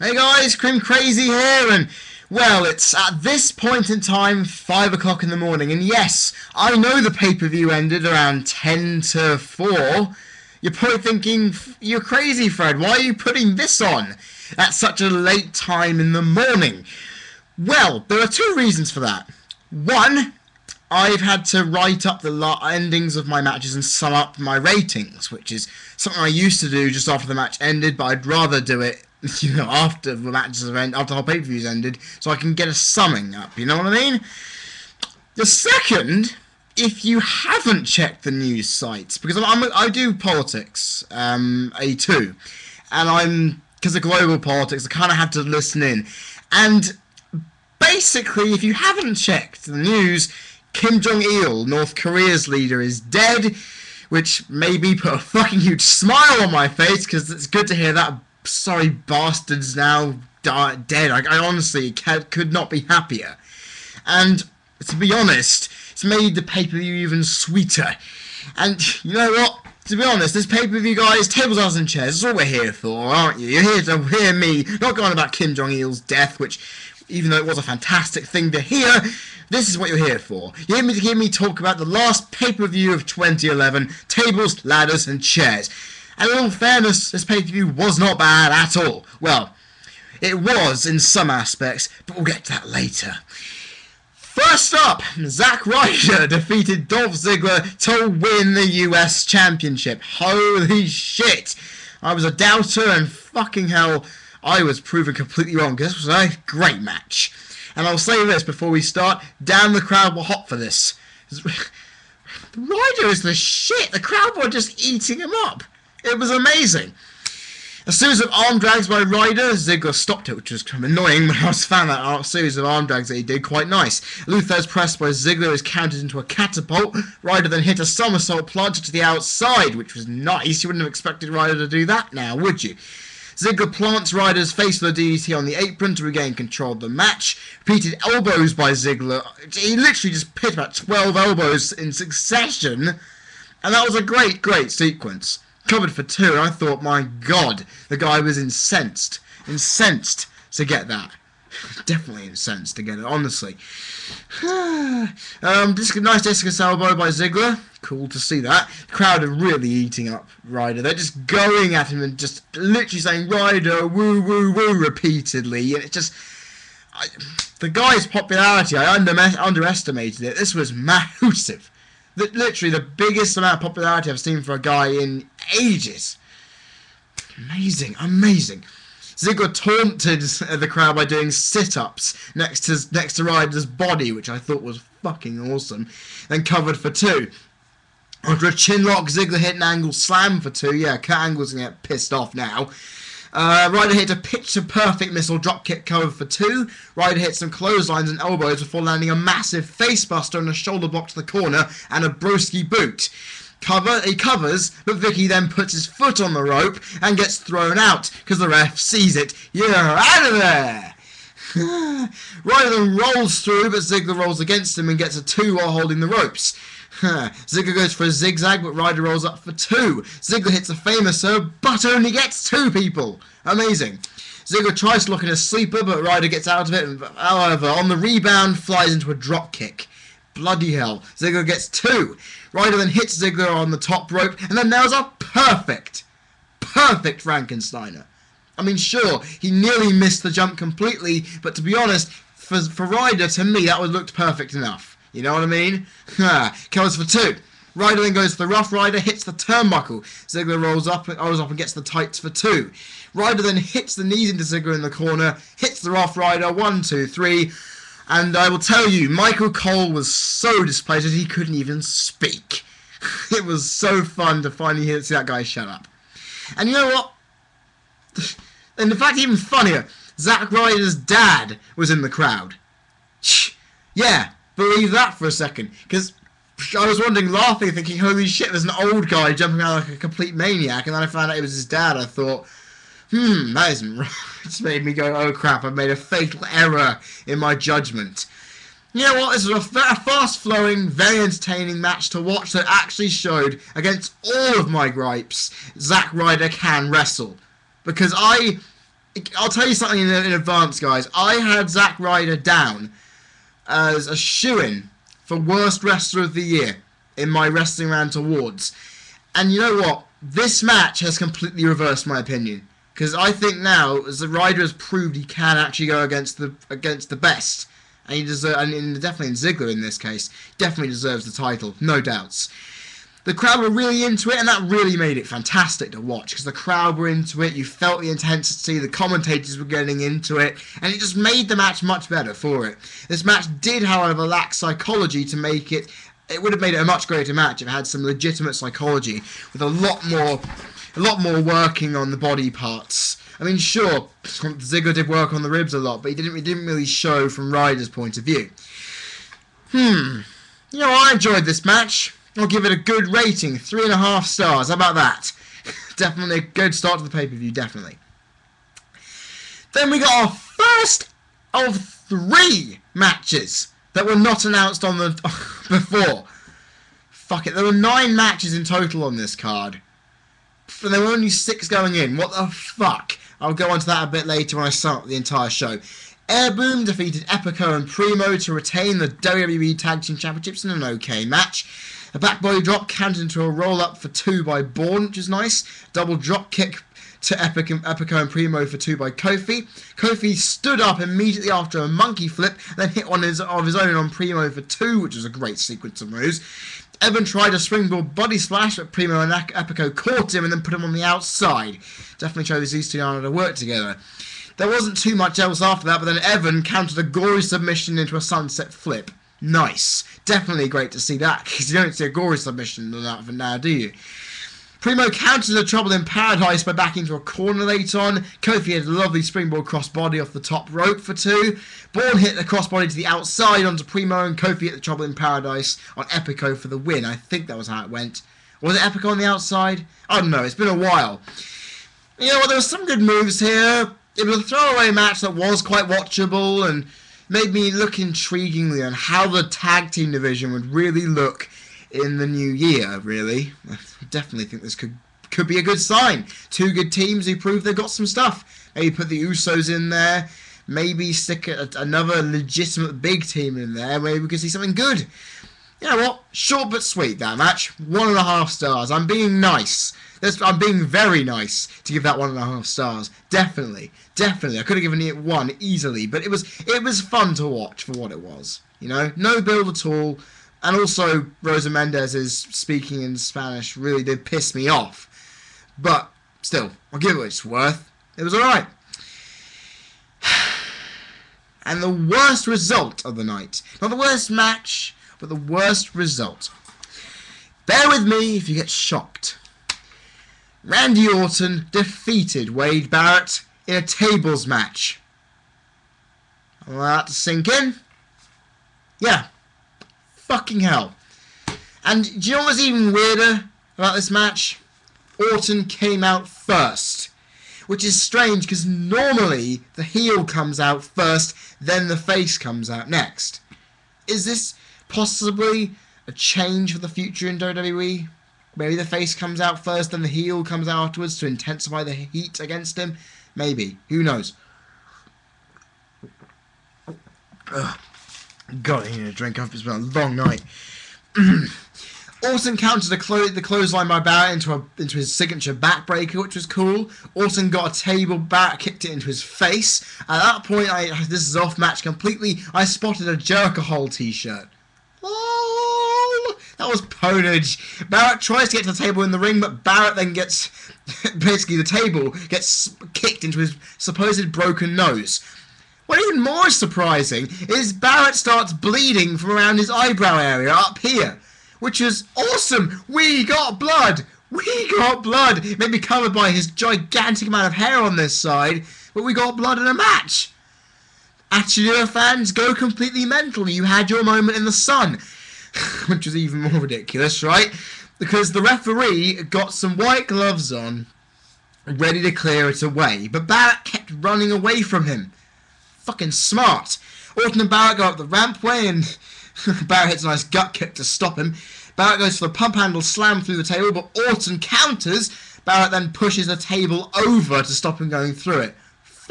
Hey guys, CreamCrazy here, and well, it's at this point in time 5 o'clock in the morning, and yes, I know the pay-per-view ended around 10 to 4. You're probably thinking, you're crazy, Fred, why are you putting this on at such a late time in the morning? Well, there are two reasons for that. One, I've had to write up the endings of my matches and sum up my ratings, which is something I used to do just after the match ended, but I'd rather do it, you know, after the matches have ended, after the whole pay-per-view's ended, so I can get a summing up, you know what I mean? The second, if you haven't checked the news sites, because I do politics, A2, and because of global politics, I kind of have to listen in, and basically, if you haven't checked the news, Kim Jong-il, North Korea's leader, is dead, which maybe put a fucking huge smile on my face, because it's good to hear that sorry bastard's now dead. I honestly could not be happier. And, to be honest, it's made the pay-per-view even sweeter. And, you know what? To be honest, this pay-per-view, guys, tables, ladders and chairs, that's all we're here for, aren't you? You're here to hear me, not going about Kim Jong-il's death, which, even though it was a fantastic thing to hear, this is what you're here for. You're here to hear me talk about the last pay-per-view of 2011, tables, ladders and chairs. And in all fairness, this pay-per-view was not bad at all. Well, it was in some aspects, but we'll get to that later. First up, Zack Ryder defeated Dolph Ziggler to win the US Championship. Holy shit! I was a doubter, and fucking hell, I was proven completely wrong, because this was a great match. And I'll say this before we start, damn, the crowd were hot for this. Ryder is the shit, the crowd were just eating him up. It was amazing. A series of arm drags by Ryder, Ziggler stopped it, which was kind of annoying, but I found that series of arm drags that he did quite nice. Luther's press by Ziggler is countered into a catapult. Ryder then hit a somersault planter to the outside, which was nice. You wouldn't have expected Ryder to do that now, would you? Ziggler plants Ryder's face with a DDT on the apron to regain control of the match. Repeated elbows by Ziggler. He literally just hit about 12 elbows in succession. And that was a great, great sequence. Covered for 2, and I thought, my god, the guy was incensed. Incensed to get that. Definitely incensed to get it, honestly. Nice discus elbow by Ziggler. Cool to see that. The crowd are really eating up Ryder. They're just going at him and just literally saying, Ryder, woo, woo, woo, repeatedly. And it's just... the guy's popularity, I underestimated it. This was massive. Literally the biggest amount of popularity I've seen for a guy in ages. Amazing, amazing. Ziggler taunted the crowd by doing sit-ups next to Ryder's body, which I thought was fucking awesome. Then covered for 2. After a chinlock, Ziggler hit an angle slam for 2. Yeah, Kurt Angle's gonna get pissed off now. Ryder hit a picture-perfect missile dropkick cover for 2. Ryder hit some clotheslines and elbows before landing a massive facebuster and a shoulder block to the corner and a broski boot. He covers, but Vicky then puts his foot on the rope and gets thrown out because the ref sees it. You're out of there! Ryder then rolls through, but Ziggler rolls against him and gets a 2 while holding the ropes. Ziggler goes for a zigzag, but Ryder rolls up for 2. Ziggler hits a famous serve, but only gets 2 people. Amazing. Ziggler tries to lock in a sleeper, but Ryder gets out of it. However, on the rebound, flies into a drop kick. Bloody hell. Ziggler gets 2. Ryder then hits Ziggler on the top rope, and then nails a perfect Frankensteiner. I mean, sure, he nearly missed the jump completely, but to be honest, for Ryder, to me, that looked perfect enough. You know what I mean? Covers for 2. Ryder then goes for the Rough Rider, hits the turnbuckle. Ziggler rolls up and gets the tights for 2. Ryder then hits the knees into Ziggler in the corner, hits the Rough Rider, 1, 2, 3. And I will tell you, Michael Cole was so displeased he couldn't even speak. It was so fun to finally see that guy shut up. And you know what? And in fact, even funnier, Zack Ryder's dad was in the crowd. Yeah. Believe that for a second, because I was wondering, laughing, thinking, holy shit, there's an old guy jumping around like a complete maniac, and then I found out it was his dad. I thought, that isn't right. It's made me go, oh crap, I've made a fatal error in my judgment. You know what, this was a fast-flowing, very entertaining match to watch that actually showed, against all of my gripes, Zack Ryder can wrestle. Because I'll tell you something in advance, guys. I had Zack Ryder down as a shoo-in for worst wrestler of the year in my Wrestling Rant Awards. And you know what? This match has completely reversed my opinion. Because I think now, as the Ryder has proved he can actually go against the best. And he deserves, and definitely in Ziggler in this case, definitely deserves the title, no doubts. The crowd were really into it, and that really made it fantastic to watch, because the crowd were into it, you felt the intensity, the commentators were getting into it, and it just made the match much better for it. This match did, however, lack psychology to make it. It would have made it a much greater match if it had some legitimate psychology, with a lot more working on the body parts. I mean, sure, Ziggler did work on the ribs a lot, but it didn't really show from Ryder's point of view. You know, I enjoyed this match. I'll give it a good rating, 3.5 stars. How about that? Definitely a good start to the pay-per-view, definitely. Then we got our first of 3 matches that were not announced on the before. Fuck it, there were 9 matches in total on this card. And there were only 6 going in. What the fuck? I'll go on to that a bit later when I sum up the entire show. AirBoom defeated Epico and Primo to retain the WWE Tag Team Championships in an okay match. A back body drop counted into a roll-up for 2 by Bourne, which is nice. Double drop kick to Epico and Primo for 2 by Kofi. Kofi stood up immediately after a monkey flip, then hit one of his own on Primo for 2, which was a great sequence of moves. Evan tried a springboard body splash, but Primo and Epico caught him and then put him on the outside. Definitely shows these two know how to work together. There wasn't too much else after that, but then Evan countered a gory submission into a sunset flip. Nice. Definitely great to see that, because you don't see a gory submission than that for now, do you? Primo countered the Trouble in Paradise by backing into a corner late on. Kofi had a lovely springboard crossbody off the top rope for 2. Bourne hit the crossbody to the outside onto Primo, and Kofi hit the Trouble in Paradise on Epico for the win. I think that was how it went. Or was it Epico on the outside? I don't know, it's been a while. You know what, there were some good moves here. It was a throwaway match that was quite watchable and made me look intriguingly on how the tag team division would really look in the new year, really. I definitely think this could be a good sign. 2 good teams who prove they've got some stuff. Maybe put the Usos in there. Maybe stick another legitimate big team in there. Maybe we can see something good. You know what? Short but sweet, that match. 1.5 stars. I'm being nice. I'm being very nice to give that 1.5 stars. Definitely. Definitely. I could have given it 1 easily, but it was fun to watch for what it was. You know? No build at all. And also, Rosa Mendez's speaking in Spanish really did piss me off. But still, I'll give it what it's worth. It was alright. And the worst result of the night. Not the worst match, but the worst result. Bear with me if you get shocked. Randy Orton defeated Wade Barrett in a tables match. Allow that to sink in. Yeah. Fucking hell. And do you know what's even weirder about this match? Orton came out first. Which is strange because normally the heel comes out first, then the face comes out next. Is this possibly a change for the future in WWE? Maybe the face comes out first, then the heel comes out afterwards to intensify the heat against him? Maybe. Who knows? Ugh. God, I need a drink. It's been a long night. Orton countered the clothesline by Barrett into his signature backbreaker, which was cool. Orton got a table, Barrett kicked it into his face. At that point, this is off match completely. I spotted a Jerkahole t-shirt. Oh, that was ponage. Barrett tries to get to the table in the ring, but Barrett then gets basically the table gets kicked into his supposed broken nose. What even more surprising is Barrett starts bleeding from around his eyebrow area up here, which is awesome. We got blood. We got blood. It may be covered by his gigantic amount of hair on this side, but we got blood in a match. Attitude fans, go completely mental. You had your moment in the sun, which is even more ridiculous, right? Because the referee got some white gloves on, ready to clear it away, but Barrett kept running away from him. Fucking smart. Orton and Barrett go up the rampway and Barrett hits a nice gut kick to stop him. Barrett goes for the pump handle slam through the table, but Orton counters. Barrett then pushes the table over to stop him going through it.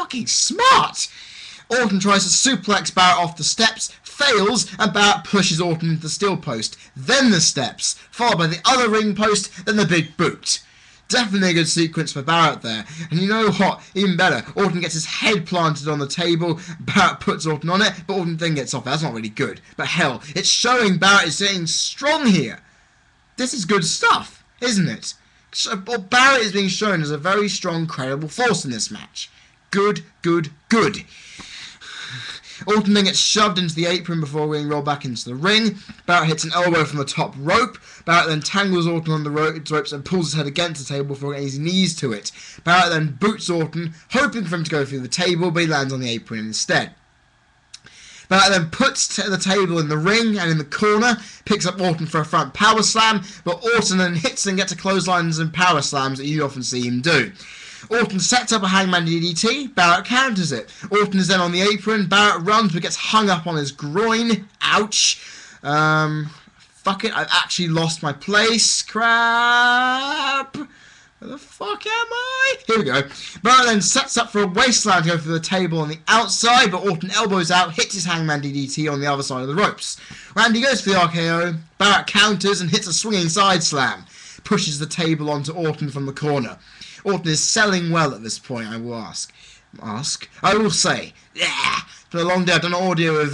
fucking smart. Orton tries to suplex Barrett off the steps, fails, and Barrett pushes Orton into the steel post, then the steps, followed by the other ring post, then the big boot. Definitely a good sequence for Barrett there. And you know what? Even better, Orton gets his head planted on the table, Barrett puts Orton on it, but Orton then gets off. That's not really good. But hell, it's showing Barrett is getting strong here. This is good stuff, isn't it? So, Barrett is being shown as a very strong, credible force in this match. Good, good, good. Orton then gets shoved into the apron before being rolled back into the ring. Barrett hits an elbow from the top rope. Barrett then tangles Orton on the ropes and pulls his head against the table before getting his knees to it. Barrett then boots Orton, hoping for him to go through the table, but he lands on the apron instead. Barrett then puts the table in the ring and in the corner, picks up Orton for a front power slam, but Orton then hits and gets to clotheslines and power slams that you often see him do. Orton sets up a hangman DDT, Barrett counters it. Orton is then on the apron, Barrett runs but gets hung up on his groin. Ouch. Fuck it, I've actually lost my place. Crap. Where the fuck am I? Here we go. Barrett then sets up for a waistline to go for the table on the outside, but Orton elbows out, hits his hangman DDT on the other side of the ropes. Randy goes for the RKO, Barrett counters and hits a swinging side slam. Pushes the table onto Orton from the corner. Orton is selling well at this point, I will I will say. Yeah! It's been a long day. I've done audio with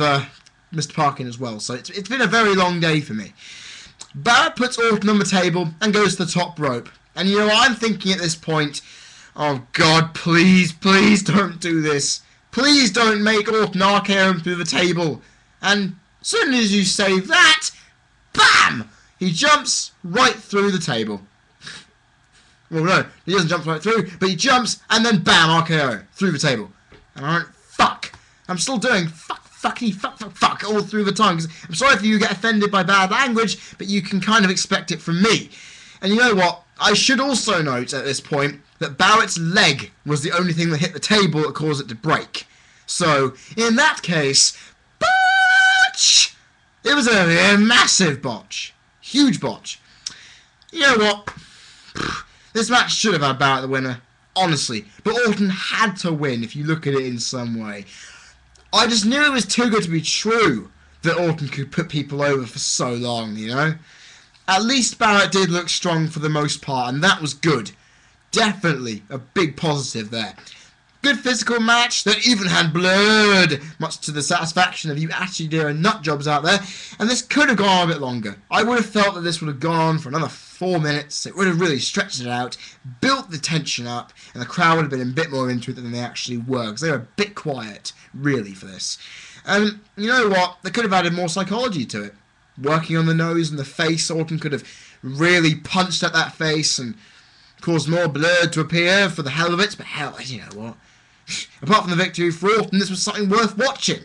Mr. Parkin as well, so it's been a very long day for me. Barrett puts Orton on the table and goes to the top rope. And you know what I'm thinking at this point? Oh God, please, please don't do this. Please don't make Orton RKO him through the table. And as soon as you say that, BAM! He jumps right through the table. Well, no, he doesn't jump right through, but he jumps and then BAM! RKO through the table. And I went, fuck. I'm still doing fuck all through the time. Because I'm sorry if you get offended by bad language, but you can kind of expect it from me. And you know what? I should also note at this point that Barrett's leg was the only thing that hit the table that caused it to break. So, in that case, botch! It was a massive botch. Huge botch. You know what? This match should have had Barrett the winner, honestly. But Orton had to win if you look at it in some way. I just knew it was too good to be true that Orton could put people over for so long, you know? At least Barrett did look strong for the most part, and that was good. Definitely a big positive there. Good physical match that even had blood, much to the satisfaction of you actually doing nut jobs out there, and this could have gone on a bit longer. I would have felt that this would have gone on for another 4 minutes. It would have really stretched it out, built the tension up, and the crowd would have been a bit more into it than they actually were, because they were a bit quiet, really, for this. And you know what? They could have added more psychology to it. Working on the nose and the face, Orton could have really punched at that face and caused more blood to appear for the hell of it, but hell, you know what? Apart from the victory for Orton, this was something worth watching.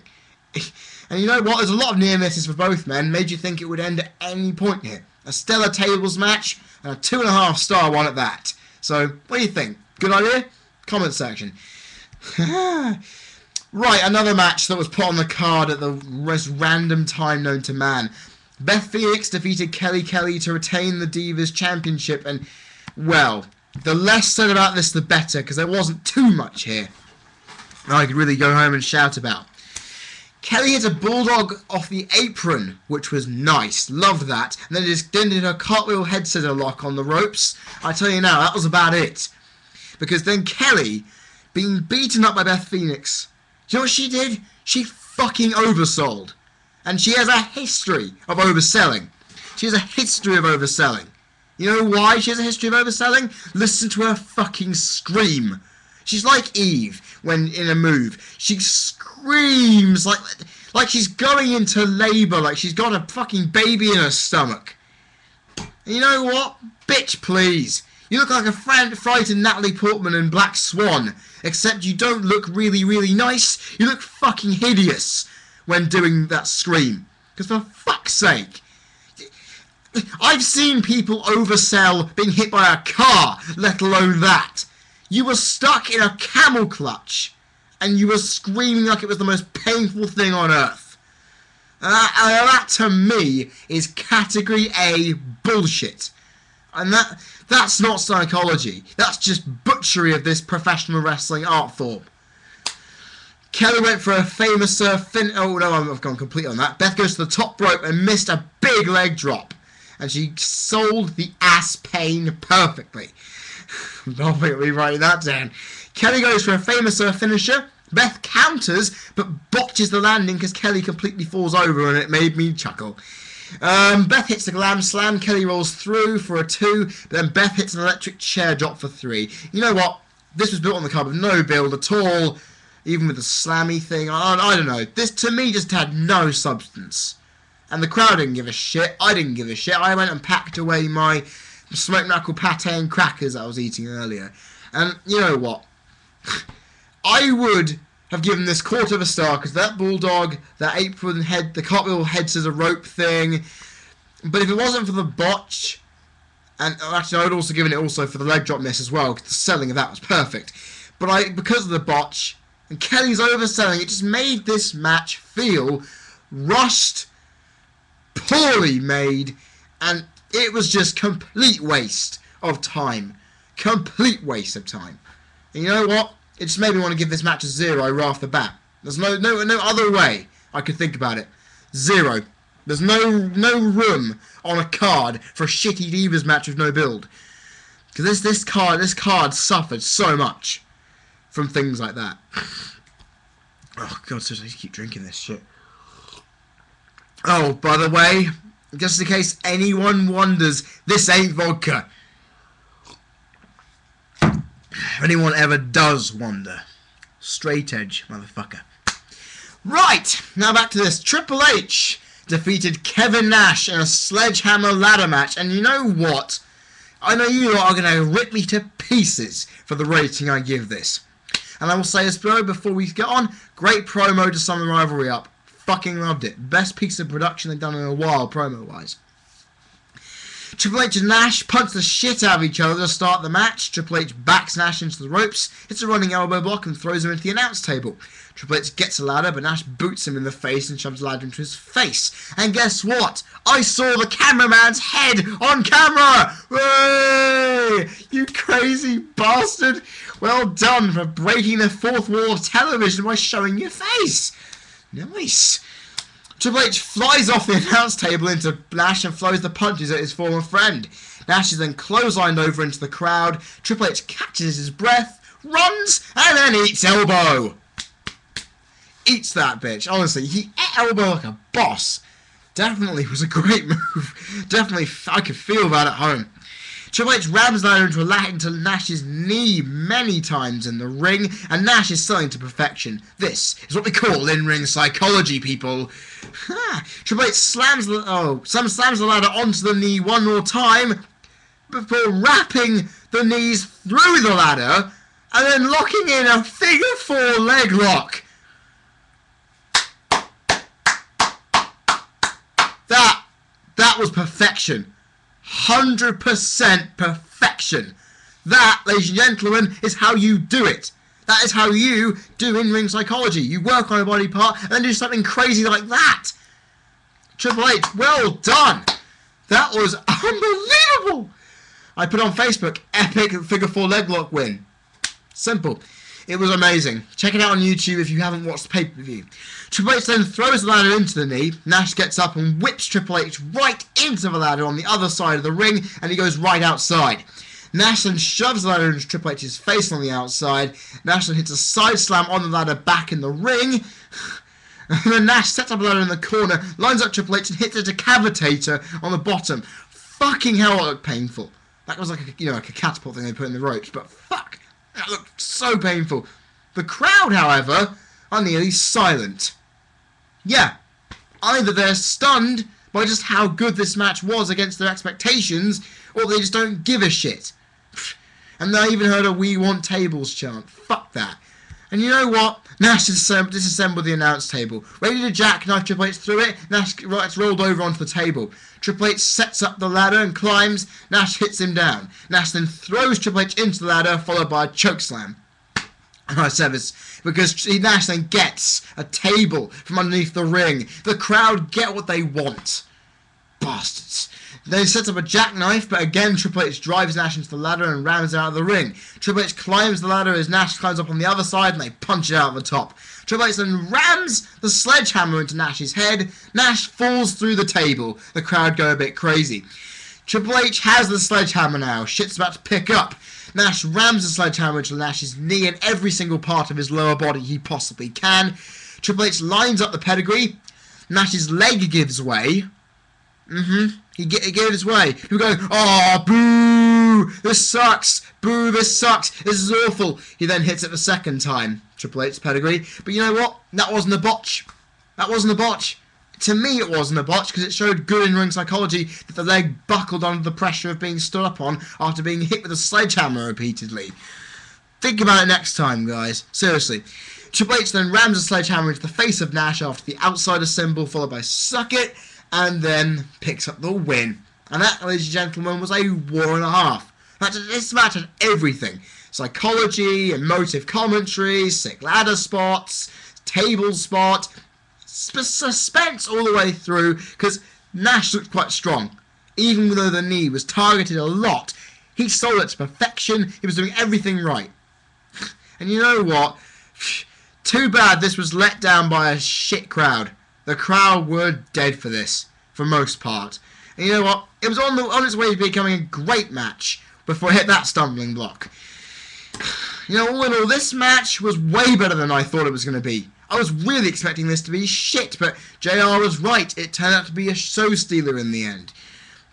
And you know what? There's a lot of near misses for both men, made you think it would end at any point here. A stellar tables match, and a 2.5 star one at that. So, what do you think? Good idea? Comment section. Right, another match that was put on the card at the most random time known to man. Beth Phoenix defeated Kelly Kelly to retain the Divas Championship, and, well, the less said about this the better, because there wasn't too much here I could really go home and shout about. Kelly hit a bulldog off the apron, which was nice. Loved that. And then did her cartwheel head scissor lock on the ropes. I tell you now, that was about it. Because then Kelly, being beaten up by Beth Phoenix, do you know what she did? She fucking oversold. And she has a history of overselling. She has a history of overselling. You know why she has a history of overselling? Listen to her fucking scream. She's like Eve when in a move. She screams like she's going into labour, like she's got a fucking baby in her stomach. And you know what? Bitch, please. You look like a frightened Natalie Portman in Black Swan, except you don't look really, really nice. You look fucking hideous when doing that scream. Because for fuck's sake. I've seen people oversell being hit by a car, let alone that. You were stuck in a camel clutch, and you were screaming like it was the most painful thing on earth. That to me is category A bullshit. And that's not psychology. That's just butchery of this professional wrestling art form. Kelly went for a famous oh no, I've gone complete on that. Beth goes to the top rope and missed a big leg drop. And she sold the ass pain perfectly. I'll be writing that down. Kelly goes for a famous finisher. Beth counters, but botches the landing because Kelly completely falls over, and it made me chuckle. Beth hits the glam slam. Kelly rolls through for a 2, but then Beth hits an electric chair drop for 3. You know what? This was built on the card with no build at all, even with the slammy thing. I don't know. This, to me, just had no substance. And the crowd didn't give a shit. I didn't give a shit. I went and packed away my smoked knuckle pate and crackers that I was eating earlier. And you know what? I would have given this 1/4 of a star because that bulldog, that apron head, the cartwheel head scissor rope thing. But if it wasn't for the botch, and actually I would also given it also for the leg drop miss as well, because the selling of that was perfect. But because of the botch and Kelly's overselling, it just made this match feel rushed, poorly made, and it was just complete waste of time. Complete waste of time. And you know what? It just made me want to give this match a 0 right off the bat. There's no other way I could think about it. 0. There's no room on a card for a shitty Divas match with no build. Because this card suffered so much from things like that. Oh god, seriously, I just keep drinking this shit. Oh, by the way, just in case anyone wonders, this ain't vodka. If anyone ever does wonder. Straight edge, motherfucker. Right, now back to this. Triple H defeated Kevin Nash in a sledgehammer ladder match. And you know what? I know you lot are going to rip me to pieces for the rating I give this. And I will say as below before we get on, great promo to sum the rivalry up. Fucking loved it. Best piece of production they've done in a while, promo-wise. Triple H and Nash punch the shit out of each other to start the match. Triple H backs Nash into the ropes, hits a running elbow block and throws him into the announce table. Triple H gets a ladder, but Nash boots him in the face and shoves the ladder into his face. And guess what? I saw the cameraman's head on camera! Way! You crazy bastard! Well done for breaking the fourth wall of television by showing your face! Nice. Triple H flies off the announce table into Nash and throws the punches at his former friend. Nash is then clotheslined over into the crowd. Triple H catches his breath, runs, and then eats elbow. Eats that bitch. Honestly, he ate elbow like a boss. Definitely was a great move. Definitely, I could feel that at home. Triple H rams the ladder into Nash's knee many times in the ring, and Nash is selling to perfection. This is what we call in-ring psychology, people. Triple H slams the ladder onto the knee one more time before wrapping the knees through the ladder and then locking in a figure 4 leg lock. That was perfection. 100% perfection. That, ladies and gentlemen, is how you do it. That is how you do in-ring psychology. You work on a body part and then do something crazy like that. Triple H, well done. That was unbelievable. I put on Facebook, epic figure 4 leg lock win. Simple. It was amazing. Check it out on YouTube if you haven't watched the pay-per-view. Triple H then throws the ladder into the knee. Nash gets up and whips Triple H right into the ladder on the other side of the ring, and he goes right outside. Nash then shoves the ladder into Triple H's face on the outside. Nash then hits a side slam on the ladder back in the ring. And then Nash sets up a ladder in the corner, lines up Triple H and hits a decapitator on the bottom. Fucking hell, it looked painful. That was like a catapult thing they put in the ropes, but fuck. That looked so painful. The crowd, however, are nearly silent. Yeah, either they're stunned by just how good this match was against their expectations, or they just don't give a shit. And they even heard a "We want tables" chant. Fuck that. And you know what? Nash disassembled the announce table. Ready to jackknife Triple H through it, Nash gets rolled over onto the table. Triple H sets up the ladder and climbs. Nash hits him down. Nash then throws Triple H into the ladder, followed by a chokeslam. And I said this because Nash then gets a table from underneath the ring. The crowd get what they want. Bastards. Then he sets up a jackknife, but again Triple H drives Nash into the ladder and rams it out of the ring. Triple H climbs the ladder as Nash climbs up on the other side and they punch it out of the top. Triple H then rams the sledgehammer into Nash's head. Nash falls through the table. The crowd go a bit crazy. Triple H has the sledgehammer now. Shit's about to pick up. Nash rams the sledgehammer into Nash's knee and every single part of his lower body he possibly can. Triple H lines up the pedigree. Nash's leg gives way. He gives way. People go, oh, boo! This sucks! Boo, this sucks! This is awful! He then hits it the second time. Triple H's pedigree. But you know what? That wasn't a botch. That wasn't a botch. To me, it wasn't a botch because it showed good in-ring psychology that the leg buckled under the pressure of being stood up on after being hit with a sledgehammer repeatedly. Think about it next time, guys. Seriously. Triple H then rams a sledgehammer into the face of Nash after the outsider symbol followed by suck it, and then picks up the win. And that, ladies and gentlemen, was a war and a half. This match had everything. Psychology, emotive commentary, sick ladder spots, table spot, suspense all the way through, because Nash looked quite strong. Even though the knee was targeted a lot, he sold it to perfection. He was doing everything right. And you know what? Too bad this was let down by a shit crowd. The crowd were dead for this, for most part. And you know what? It was on its way to becoming a great match before it hit that stumbling block. You know, all in all, this match was way better than I thought it was going to be. I was really expecting this to be shit, but JR was right. It turned out to be a show stealer in the end.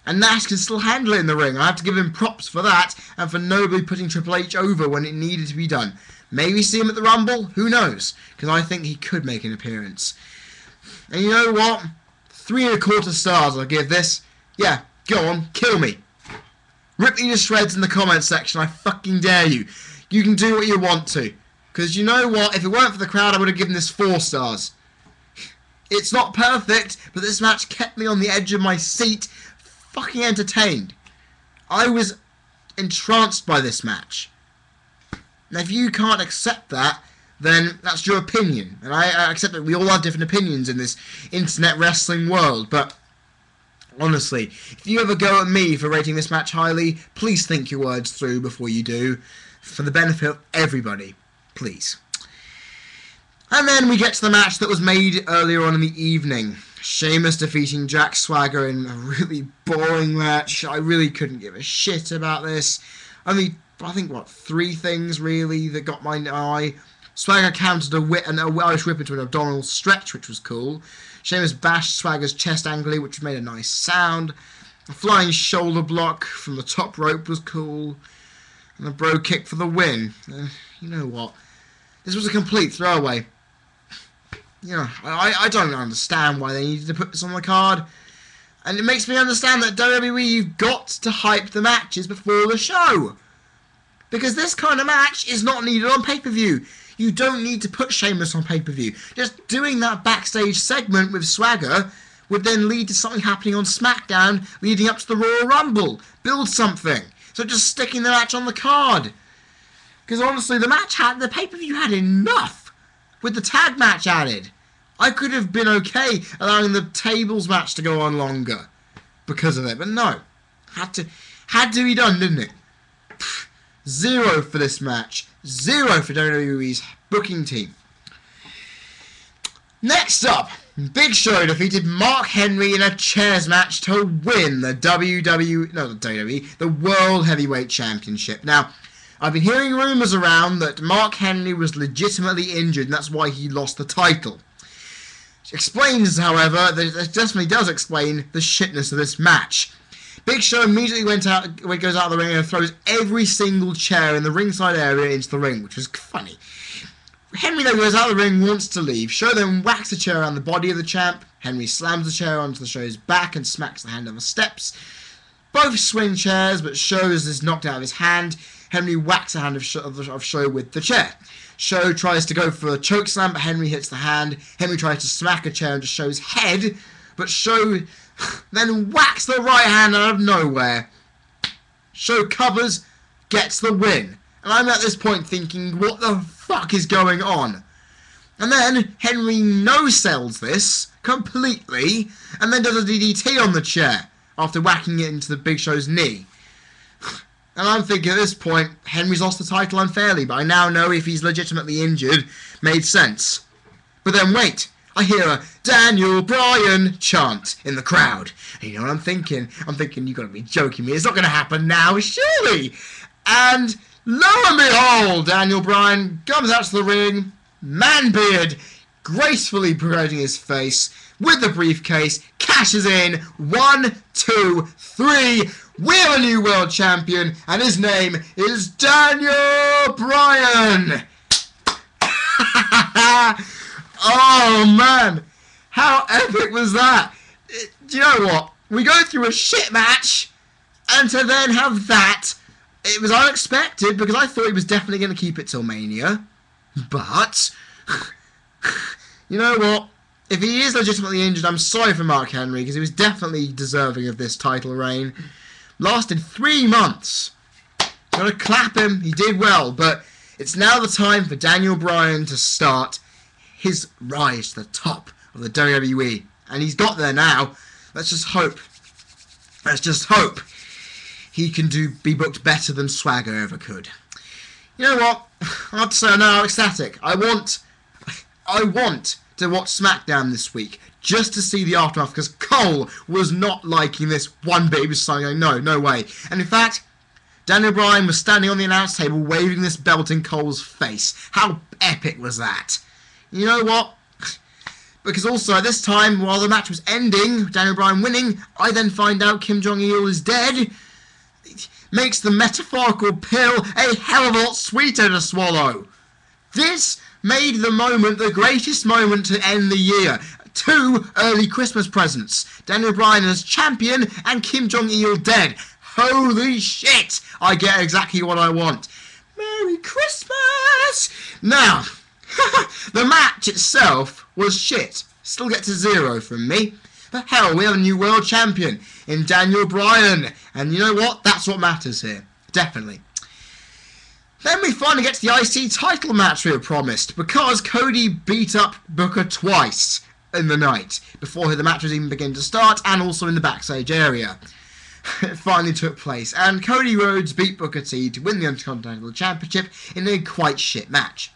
And Nash can still handle it in the ring. I have to give him props for that, and for nobly putting Triple H over when it needed to be done. Maybe see him at the Rumble? Who knows? Because I think he could make an appearance. And you know what? 3 1/4 stars I'll give this. Yeah, go on, kill me. Rip me to shreds in the comments section, I fucking dare you. You can do what you want to. Because you know what? If it weren't for the crowd, I would have given this 4 stars. It's not perfect, but this match kept me on the edge of my seat, fucking entertained. I was entranced by this match. Now, if you can't accept that, then that's your opinion. And I accept that we all have different opinions in this internet wrestling world, but honestly, if you ever go at me for rating this match highly, please think your words through before you do, for the benefit of everybody. Please. And then we get to the match that was made earlier on in the evening. Sheamus defeating Jack Swagger in a really boring match. I really couldn't give a shit about this. Only, I think, 3 things really that got my eye. Swagger countered an Irish whip into an abdominal stretch, which was cool. Sheamus bashed Swagger's chest angrily, which made a nice sound. A flying shoulder block from the top rope was cool. And a bro kick for the win. You know what? This was a complete throwaway. You know, I don't understand why they needed to put this on the card. And it makes me understand that WWE, you've got to hype the matches before the show. Because this kind of match is not needed on pay-per-view. You don't need to put Sheamus on pay-per-view. Just doing that backstage segment with Swagger would then lead to something happening on SmackDown leading up to the Royal Rumble. Build something. So just sticking the match on the card. Because honestly, the pay-per-view had enough with the tag match added. I could have been okay allowing the tables match to go on longer because of it, but no. Had to be done, didn't it? 0 for this match. 0 for WWE's booking team. Next up, Big Show defeated Mark Henry in a chairs match to win the the World Heavyweight Championship. Now, I've been hearing rumours around that Mark Henry was legitimately injured and that's why he lost the title. It explains, however, it definitely does explain the shitness of this match. Big Show immediately goes out of the ring and throws every single chair in the ringside area into the ring, which was funny. Henry then goes out of the ring, wants to leave. Show then whacks a chair around the body of the champ. Henry slams the chair onto the Show's back and smacks the hand on the steps. Both swing chairs, but Show is knocked out of his hand. Henry whacks the hand of Show with the chair. Show tries to go for a choke slam, but Henry hits the hand. Henry tries to smack a chair into Show's head, but Show then whacks the right hand out of nowhere. Show covers, gets the win. And I'm at this point thinking, what the fuck is going on? And then Henry no-sells this completely, and then does a DDT on the chair after whacking it into the Big Show's knee. And I'm thinking at this point, Henry's lost the title unfairly, but I now know if he's legitimately injured, made sense. But then wait, I hear a Daniel Bryan chant in the crowd. And you know what I'm thinking? I'm thinking, you've got to be joking me. It's not going to happen now, surely. And lo and behold, Daniel Bryan comes out to the ring, man beard, gracefully parading his face with the briefcase, cashes in, 1, 2, 3. We have a new world champion, and his name is Daniel Bryan. Oh man, how epic was that? Do you know what? We go through a shit match, and to then have that, it was unexpected because I thought he was definitely going to keep it till Mania. But, you know what? If he is legitimately injured, I'm sorry for Mark Henry because he was definitely deserving of this title reign. Lasted 3 months. Gotta clap him, he did well, but it's now the time for Daniel Bryan to start his rise to the top of the WWE. And he's got there now. Let's just hope he can be booked better than Swagger ever could. You know what? I have to say I'm now ecstatic. I want to watch SmackDown this week just to see the aftermath, because Cole was not liking this one bit. He was saying, no way. And in fact, Daniel Bryan was standing on the announce table waving this belt in Cole's face. How epic was that? You know what? Because also at this time, while the match was ending, Daniel Bryan winning, I then find out Kim Jong-il is dead. It makes the metaphorical pill a hell of a lot sweeter to swallow. This made the moment the greatest moment to end the year. 2 early Christmas presents. Daniel Bryan as champion and Kim Jong-il dead. Holy shit! I get exactly what I want. Merry Christmas! Now, the match itself was shit. Still gets a 0 from me. But hell, we have a new world champion in Daniel Bryan. And you know what? That's what matters here. Definitely. Then we finally get to the IC title match we were promised, because Cody beat up Booker twice in the night before the match was even beginning to start, and also in the backstage area. It finally took place, and Cody Rhodes beat Booker T to win the Intercontinental Championship in a quite shit match.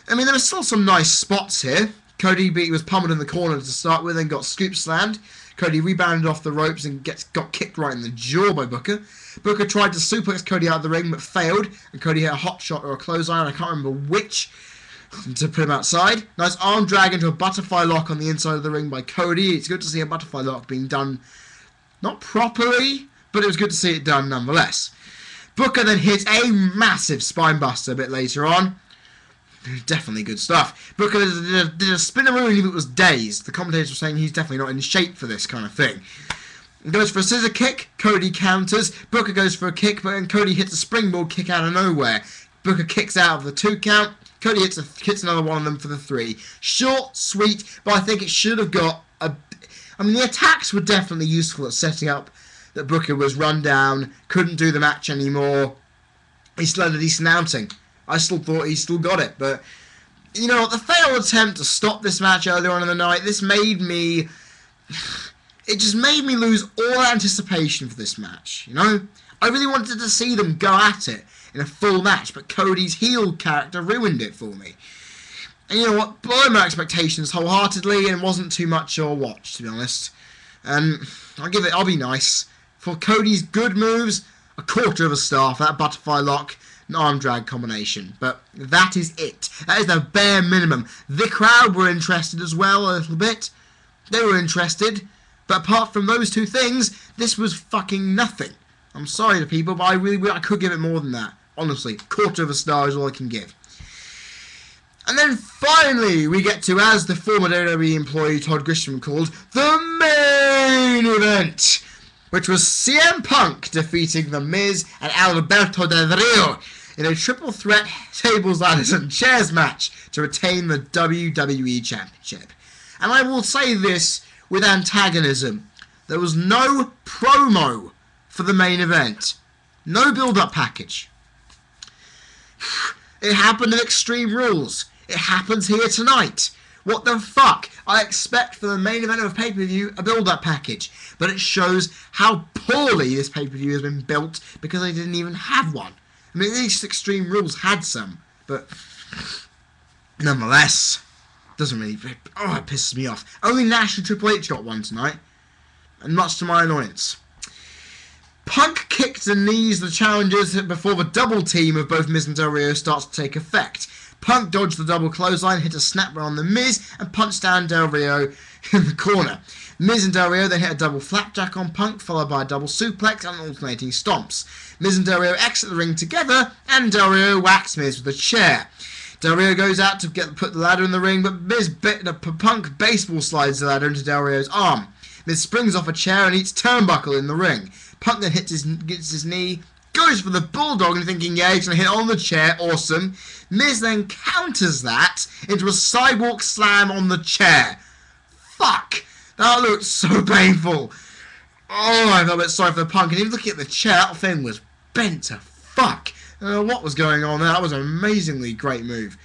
I mean, there were still some nice spots here. Cody was pummeled in the corner to start with and got scoop slammed. Cody rebounded off the ropes and got kicked right in the jaw by Booker. Booker tried to suplex Cody out of the ring but failed, and Cody hit a hot shot or a clothesline, I can't remember which, to put him outside. Nice arm drag into a butterfly lock on the inside of the ring by Cody. It's good to see a butterfly lock being done, not properly, but it was good to see it done nonetheless. Booker then hit a massive spine buster a bit later on. Definitely good stuff. Booker did a spinneroo and it was dazed. The commentators were saying he's definitely not in shape for this kind of thing. Goes for a scissor kick, Cody counters, Booker goes for a kick, but then Cody hits a springboard kick out of nowhere. Booker kicks out of the 2 count, Cody hits another one of them for the 3. Short, sweet, but I think it should have got a... I mean, the attacks were definitely useful at setting up that Booker was run down, couldn't do the match anymore. He still had a decent outing. I still thought he still got it, but... You know, the failed attempt to stop this match earlier on in the night, this made me... It just made me lose all anticipation for this match, you know? I really wanted to see them go at it in a full match, but Cody's heel character ruined it for me. And you know what? Below my expectations wholeheartedly, and it wasn't too much to watch, to be honest. And I'll be nice. For Cody's good moves, a quarter of a star for that butterfly lock, an arm drag combination. But that is it. That is the bare minimum. The crowd were interested as well a little bit. They were interested. But apart from those 2 things, this was fucking nothing. I'm sorry to people, but I could give it more than that. Honestly, quarter of a star is all I can give. And then finally, we get to, as the former WWE employee Todd Grisham called, the main event, which was CM Punk defeating The Miz and Alberto Del Rio in a triple threat tables, ladders and chairs match to retain the WWE Championship. And I will say this with antagonism. There was no promo for the main event. No build-up package. It happened in Extreme Rules. It happens here tonight. What the fuck? I expect for the main event of a pay-per-view a build-up package, but it shows how poorly this pay-per-view has been built because they didn't even have one. I mean, at least Extreme Rules had some, but nonetheless, doesn't really. Oh, it pisses me off. Only Nash and Triple H got one tonight, and much to my annoyance. Punk kicked and knees the challengers before the double team of both Miz and Del Rio starts to take effect. Punk dodged the double clothesline, hit a snapper on the Miz, and punched down Del Rio in the corner. Miz and Del Rio then hit a double flapjack on Punk, followed by a double suplex and alternating stomps. Miz and Del Rio exit the ring together, and Del Rio whacks Miz with a chair. Del Rio goes out to put the ladder in the ring, but Punk baseball slides the ladder into Del Rio's arm. Miz springs off a chair and eats turnbuckle in the ring. Punk then gets his knee, goes for the bulldog and thinking, yeah, he's going to hit on the chair, awesome. Miz then counters that into a sidewalk slam on the chair. Fuck! That looked so painful. Oh, I felt a bit sorry for the Punk. And even looking at the chair, that thing was bent to fuck. I don't know what was going on there. That was an amazingly great move.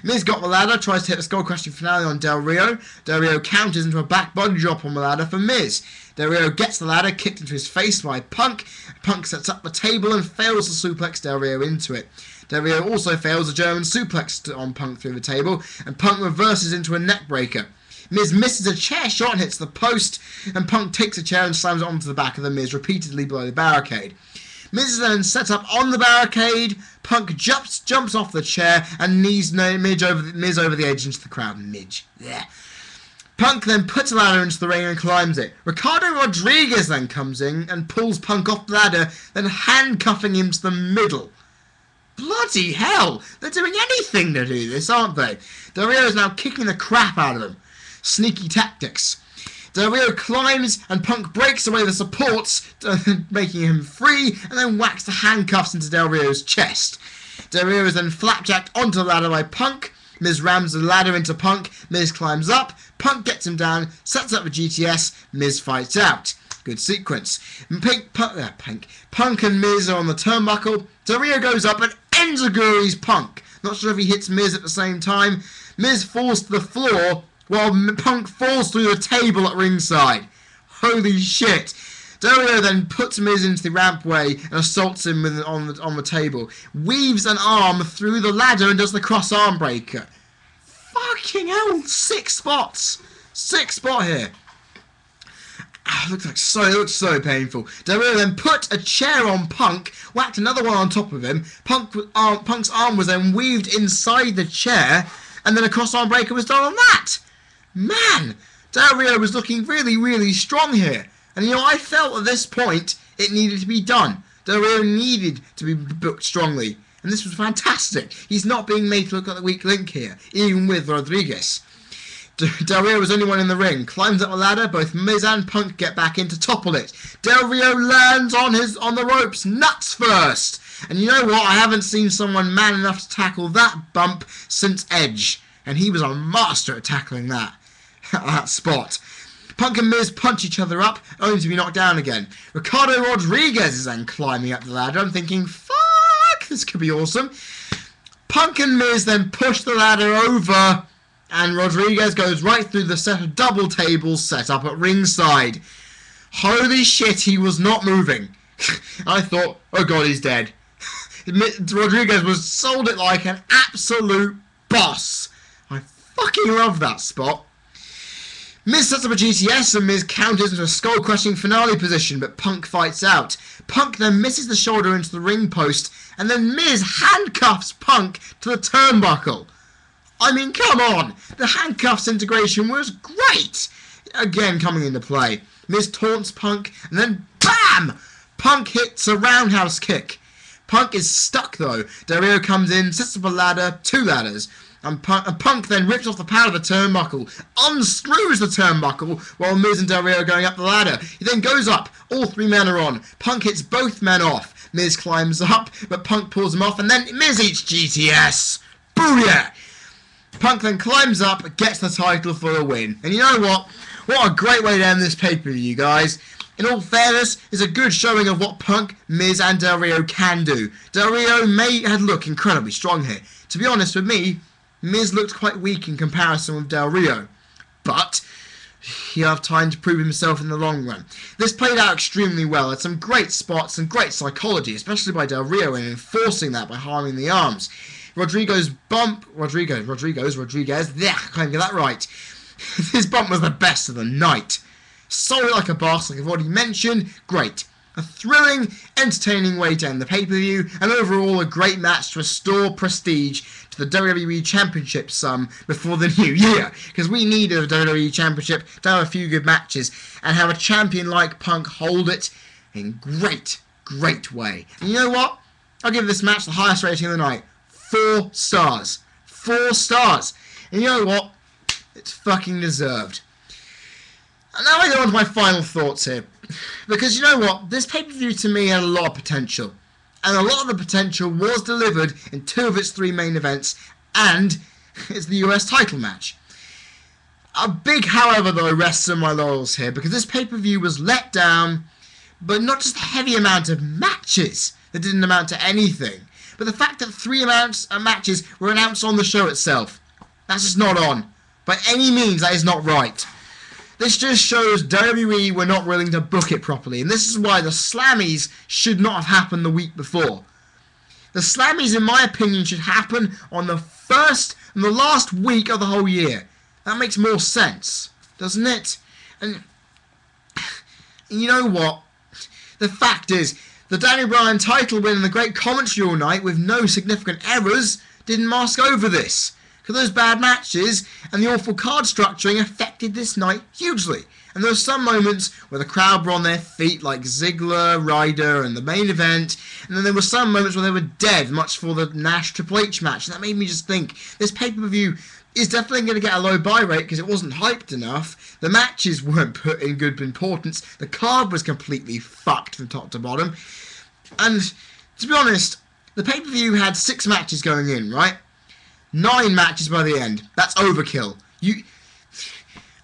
Miz got the ladder, tries to hit a skull-crushing finale on Del Rio. Del Rio counters into a back body drop on the ladder for Miz. Del Rio gets the ladder, kicked into his face by Punk. Punk sets up the table and fails to suplex Del Rio into it. Del Rio also fails a German suplex on Punk through the table, and Punk reverses into a neckbreaker. Miz misses a chair shot and hits the post, and Punk takes a chair and slams it onto the back of the Miz repeatedly below the barricade. Miz is then set up on the barricade. Punk jumps off the chair and knees Miz over the edge into the crowd. Midge. Yeah. Punk then puts a ladder into the ring and climbs it. Ricardo Rodriguez then comes in and pulls Punk off the ladder, then handcuffing him to the middle. Bloody hell! They're doing anything to do this, aren't they? Del Rio is now kicking the crap out of him. Sneaky tactics. Del Rio climbs and Punk breaks away the supports, making him free, and then whacks the handcuffs into Del Rio's chest. Del Rio is then flapjacked onto the ladder by Punk. Miz rams the ladder into Punk. Miz climbs up. Punk gets him down, sets up the GTS. Miz fights out. Good sequence. Punk and Miz are on the turnbuckle. Del Rio goes up and enziguris Punk. Not sure if he hits Miz at the same time. Miz falls to the floor, while Punk falls through the table at ringside. Holy shit. Del Rio then puts Miz into the rampway and assaults him on the table. Weaves an arm through the ladder and does the cross arm breaker. Fucking hell, 6 spots. 6 spot here. It looks so painful. Del Rio then put a chair on Punk, whacked another one on top of him. Punk's arm was then weaved inside the chair, and then a cross arm breaker was done on that. Man, Del Rio was looking really, really strong here. And I felt at this point it needed to be done. Del Rio needed to be booked strongly. And this was fantastic. He's not being made to look like the weak link here, even with Rodriguez. Del Rio was the only one in the ring. Climbs up the ladder, both Miz and Punk get back in to topple it. Del Rio lands on the ropes, nuts first. And you know what? I haven't seen someone man enough to tackle that bump since Edge. And he was a master at tackling that spot. Punk and Miz punch each other up, only to be knocked down again. Ricardo Rodriguez is then climbing up the ladder. I'm thinking, fuck, this could be awesome. Punk and Miz then push the ladder over, and Rodriguez goes right through the set of double tables set up at ringside. Holy shit, he was not moving. I thought, oh god, he's dead. Rodriguez was sold it like an absolute boss. I fucking love that spot. Miz sets up a GTS and Miz counters into a skull-crushing finale position, but Punk fights out. Punk then misses the shoulder into the ring post, and then Miz handcuffs Punk to the turnbuckle. I mean, come on! The handcuffs integration was great! Again, coming into play. Miz taunts Punk, and then BAM! Punk hits a roundhouse kick. Punk is stuck though. Del Rio comes in, sets up a ladder, 2 ladders. And Punk then rips off the pad of the turnbuckle, unscrews the turnbuckle, while Miz and Del Rio are going up the ladder. He then goes up, all 3 men are on. Punk hits both men off. Miz climbs up, but Punk pulls him off, and then Miz eats GTS. Booyah! Punk then climbs up, gets the title for the win. And you know what? What a great way to end this pay-per-view, you guys. In all fairness, it's a good showing of what Punk, Miz and Del Rio can do. Del Rio had looked incredibly strong here. To be honest with me, Miz looked quite weak in comparison with Del Rio, but he'll have time to prove himself in the long run. This played out extremely well. Had some great spots and great psychology, especially by Del Rio, in enforcing that by harming the arms. Rodrigo's bump, Rodriguez, yeah, I can't get that right. His bump was the best of the night. Solid like a boss, like I've already mentioned, great. A thrilling, entertaining way to end the pay-per-view, and overall a great match to restore prestige to the WWE Championship before the new year. Because we need a WWE Championship to have a few good matches, and have a champion like Punk hold it in great way. And you know what? I'll give this match the highest rating of the night. 4 stars. 4 stars. And you know what? It's fucking deserved. And now I go on to my final thoughts here. Because you know what? This pay-per-view to me had a lot of potential. And a lot of the potential was delivered in 2 of its 3 main events. And it's the US title match. A big however though rests on my laurels here. Because this pay-per-view was let down. But not just a heavy amount of matches that didn't amount to anything. But the fact that 3 matches were announced on the show itself. That's just not on. By any means, that is not right. This just shows WWE were not willing to book it properly. And this is why the Slammies should not have happened the week before. The Slammies, in my opinion, should happen on the first and the last week of the whole year. That makes more sense, doesn't it? And you know what? The fact is, the Daniel Bryan title win and the great commentary all night with no significant errors didn't mask over this. Because those bad matches and the awful card structuring affected this night hugely. And there were some moments where the crowd were on their feet, like Ziggler, Ryder, and the main event. And then there were some moments where they were dead, much for the Nash Triple H match. And that made me just think, this pay-per-view is definitely going to get a low buy rate because it wasn't hyped enough. The matches weren't put in good importance. The card was completely fucked from top to bottom. And to be honest, the pay-per-view had 6 matches going in, right? 9 matches by the end. That's overkill.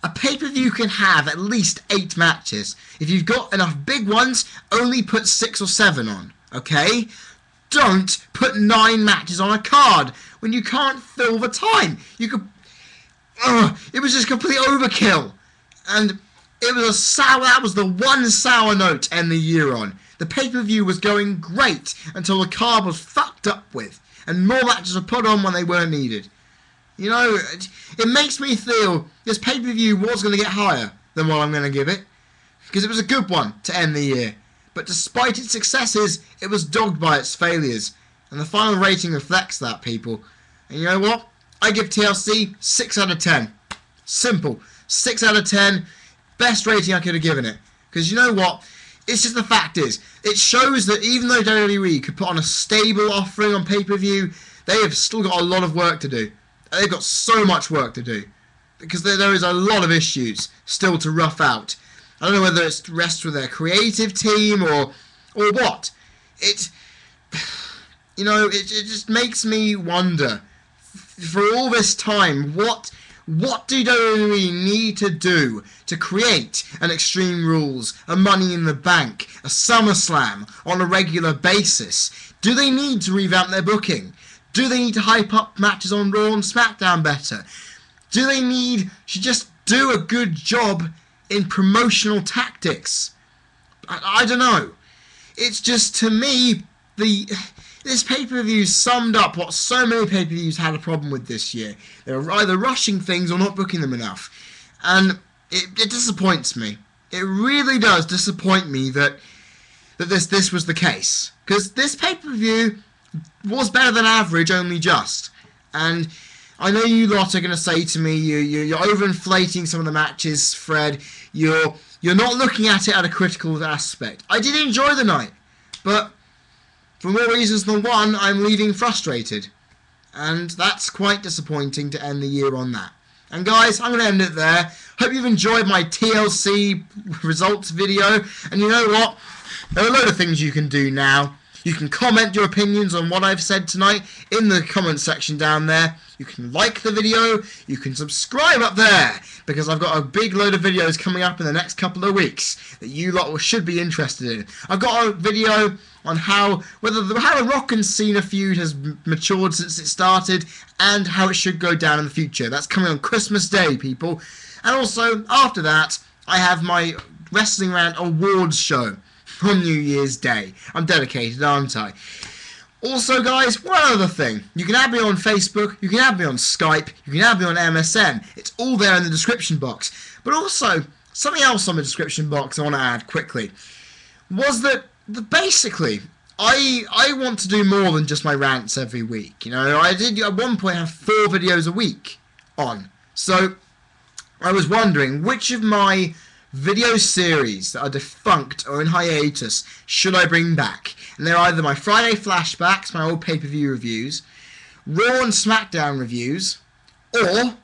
A pay-per-view can have at least 8 matches. If you've got enough big ones, only put 6 or 7 on, okay? Don't put 9 matches on a card when you can't fill the time. You could... it was just complete overkill. And it was that was the one sour note to end the year on. The pay-per-view was going great until the card was fucked up with. And more matches were put on when they weren't needed. You know, it makes me feel this pay-per-view was going to get higher than what I'm going to give it. Because it was a good one to end the year. But despite its successes, it was dogged by its failures. And the final rating reflects that, people. And you know what? I give TLC 6 out of 10. Simple. 6 out of 10. Best rating I could have given it. Because you know what? It's just the fact is, it shows that even though WWE could put on a stable offering on pay-per-view, they have still got a lot of work to do. They've got so much work to do. Because there is a lot of issues still to rough out. I don't know whether it's rests with their creative team or what. You know, it just makes me wonder, for all this time, what do WWE need to do to create an Extreme Rules, a Money in the Bank, a SummerSlam on a regular basis? Do they need to revamp their booking? Do they need to hype up matches on Raw and SmackDown better? Do they need to just do a good job in promotional tactics? I don't know. It's just, to me, this pay-per-view summed up what so many pay-per-views had a problem with this year. They were either rushing things or not booking them enough. And it disappoints me. It really does disappoint me that this was the case. Because this pay-per-view was better than average, only just. And I know you lot are going to say to me, you're overinflating some of the matches, Fred. You're not looking at it at a critical aspect. I did enjoy the night, but for more reasons than one, I'm leaving frustrated. And that's quite disappointing to end the year on that. And guys, I'm going to end it there. Hope you've enjoyed my TLC results video. And you know what? There are a load of things you can do now. You can comment your opinions on what I've said tonight in the comment section down there. You can like the video. You can subscribe up there, because I've got a big load of videos coming up in the next couple of weeks that you lot should be interested in. I've got a video on how the Rock and Cena feud has matured since it started, and how it should go down in the future. That's coming on Christmas Day, people. And also, after that, I have my Wrestling Rant Awards show on New Year's Day. I'm dedicated, aren't I? Also, guys, one other thing. You can add me on Facebook, you can add me on Skype, you can add me on MSN. It's all there in the description box. But also, something else on the description box I want to add quickly was that basically, I want to do more than just my rants every week. You know, I did at one point have 4 videos a week on. So, I was wondering which of my video series that are defunct or in hiatus should I bring back. And they're either my Friday flashbacks, my old pay-per-view reviews, Raw and SmackDown reviews, or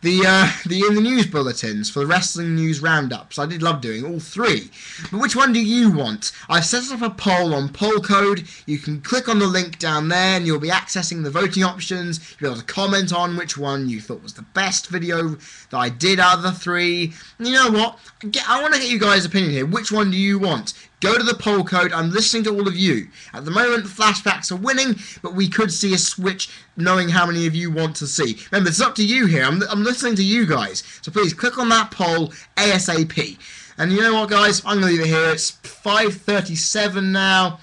the in the news bulletins for the wrestling news roundups. I did love doing all 3. But which one do you want? I've set up a poll on Poll Code. You can click on the link down there and you'll be accessing the voting options. You'll be able to comment on which one you thought was the best video that I did out of the 3. And you know what? I want to get you guys' opinion here. Which one do you want? Go to the poll code. I'm listening to all of you. At the moment, the flashbacks are winning, but we could see a switch knowing how many of you want to see. Remember, it's up to you here. I'm listening to you guys. So please click on that poll ASAP. And you know what, guys? I'm going to leave it here. It's 5:37 now.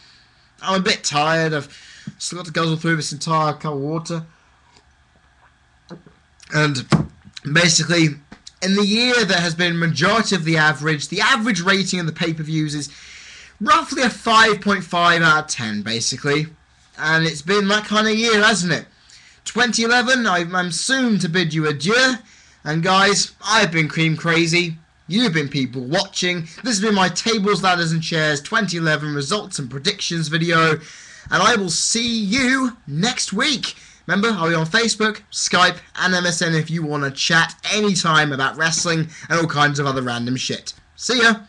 I'm a bit tired. I've still got to guzzle through this entire cup of water. And basically, in the year that has been majority of the average rating of the pay-per-views is roughly a 5.5 out of 10, basically. And it's been that kind of year, hasn't it? 2011, I'm soon to bid you adieu. And guys, I've been Cream Crazy. You've been people watching. This has been my Tables, Ladders and Chairs 2011 results and predictions video. And I will see you next week. Remember, I'll be on Facebook, Skype, and MSN if you want to chat anytime about wrestling and all kinds of other random shit. See ya!